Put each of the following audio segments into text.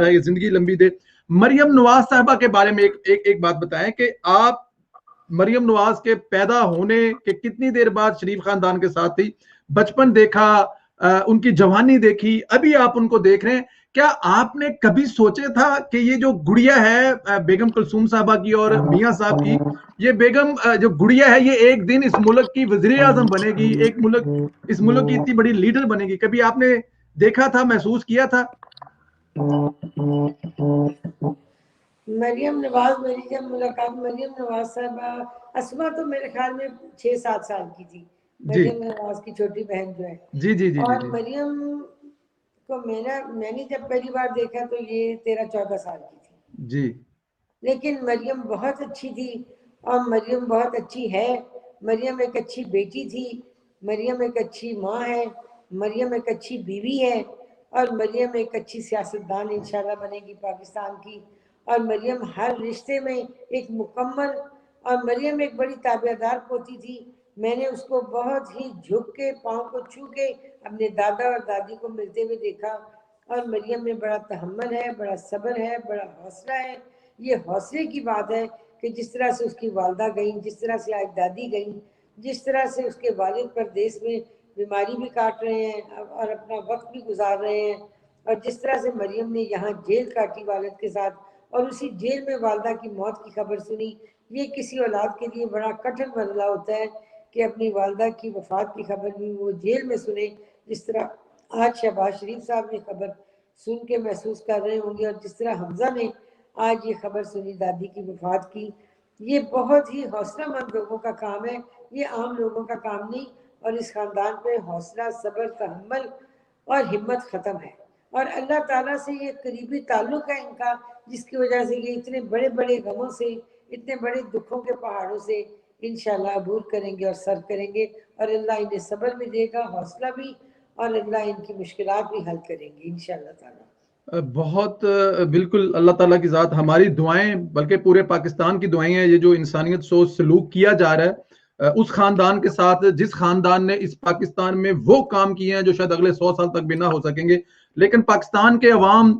जिंदगी लंबी दे। मरियम नवाज साहबा के बारे में एक बात बताएं कि आप मरियम नवाज के पैदा होने के कितनी देर बाद शरीफ खानदान के साथ थी, बचपन देखा, उनकी जवानी देखी, अभी आप उनको देख रहे हैं। क्या आपने कभी सोचा था कि ये जो गुड़िया है बेगम कुलसूम साहबा की और मियां साहब की, ये बेगम जो गुड़िया है ये एक दिन इस मुल्क की वजीर आजम बनेगी, इस मुल्क की इतनी बड़ी लीडर बनेगी? कभी आपने देखा था, महसूस किया था? मरियम नवाज, मेरी जब मुलाकात मरियम नवाज साहबा, असमा तो मेरे ख्याल में 6-7 साल की थी, मरियम नवाज की छोटी बहन जो है। जी जी जी। और मरियम को मैंने जब पहली बार देखा तो ये 13-14 साल की थी जी। लेकिन मरियम बहुत अच्छी थी और मरियम बहुत अच्छी है। मरियम एक अच्छी बेटी थी, मरियम एक अच्छी माँ है, मरियम एक अच्छी बीवी है और मरियम एक अच्छी सियासतदान इंशाल्लाह बनेगी पाकिस्तान की। और मरियम हर रिश्ते में एक मुकम्मल, और मरियम एक बड़ी ताबेदार पोती थी। मैंने उसको बहुत ही झुक के, पाँव को छू के अपने दादा और दादी को मिलते हुए देखा। और मरियम में बड़ा तहम्मुल है, बड़ा सब्र है, बड़ा हौसला है। ये हौसले की बात है कि जिस तरह से उसकी वालदा गई, जिस तरह से आज दादी गई, जिस तरह से उसके वालिद परदेश में बीमारी भी काट रहे हैं और अपना वक्त भी गुजार रहे हैं, और जिस तरह से मरियम ने यहाँ जेल काटी वालिद के साथ और उसी जेल में वालदा की मौत की खबर सुनी। ये किसी औलाद के लिए बड़ा कठिन मसला होता है कि अपनी वालदा की वफात की खबर भी वो जेल में सुने, जिस तरह आज शहबाज शरीफ साहब ने खबर सुन के महसूस कर रहे होंगे और जिस तरह हमजा ने आज ये खबर सुनी दादी की वफात की। ये बहुत ही हौसलामंद लोगों का काम है, ये आम लोगों का काम नहीं। और इस खानदान पे हौसला, सब्र, तहम्मुल और हिम्मत ख़त्म है और अल्लाह ताला से ये करीबी ताल्लुक़ है इनका, जिसकी वजह से ये इतने बड़े बड़े गमों से, इतने बड़े दुखों के पहाड़ों से इंशाल्लाह अबूर करेंगे और सर करेंगे और अल्लाह इन्हें सब्र भी देगा, हौसला भी, और अल्लाह इनकी मुश्किलात भी हल करेंगे इंशाल्लाह ताला। बहुत बिल्कुल, अल्लाह ताला की ज़ात, हमारी दुआएं, बल्कि पूरे पाकिस्तान की दुआएं हैं। ये जो इंसानियत सोच सलूक किया जा रहा है उस खानदान के साथ, जिस खानदान ने इस पाकिस्तान में वो काम किए हैं जो शायद अगले 100 साल तक भी ना हो सकेंगे, लेकिन पाकिस्तान के अवाम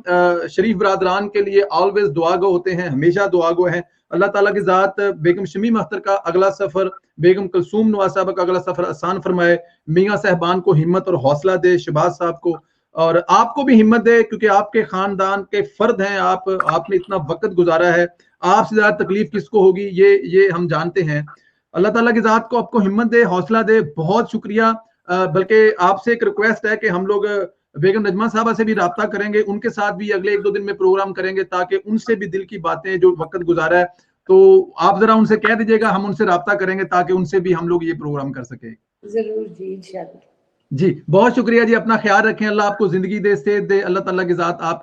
शरीफ बरादरान के लिए ऑलवेज दुआगो होते हैं, हमेशा दुआगो हैं। अल्लाह ताला की ज़ात बेगम शमीम अख्तर का अगला सफ़र, बेगम कुलसूम नवाज साहब का अगला सफ़र आसान फरमाए, मियाँ साहबान को हिम्मत और हौसला दे, शहबाज साहब को, और आपको भी हिम्मत दे, क्योंकि आपके खानदान के फर्द हैं आप, आपने इतना वक्त गुजारा है, आपसे ज्यादा तकलीफ किसको होगी ये हम जानते हैं। अल्लाह ताला की ज़ात को आपको हिम्मत दे, हौसला दे। बहुत शुक्रिया। बल्कि आपसे एक रिक्वेस्ट है कि हम लोग बेगम नजमा साहबा से भी राब्ता करेंगे, उनके साथ भी अगले 1-2 दिन में प्रोग्राम करेंगे, ताकि उनसे भी दिल की बातें, जो वक्त गुजारा है, तो आप जरा उनसे कह दीजिएगा, हम उनसे राब्ता करेंगे ताकि उनसे भी हम लोग ये प्रोग्राम कर सके। जरूर जी, इंशाल्लाह। जी बहुत शुक्रिया जी, अपना ख्याल रखें, अल्लाह आपको जिंदगी दे, सेहत दे, अल्लाह ताला की ज़ात आप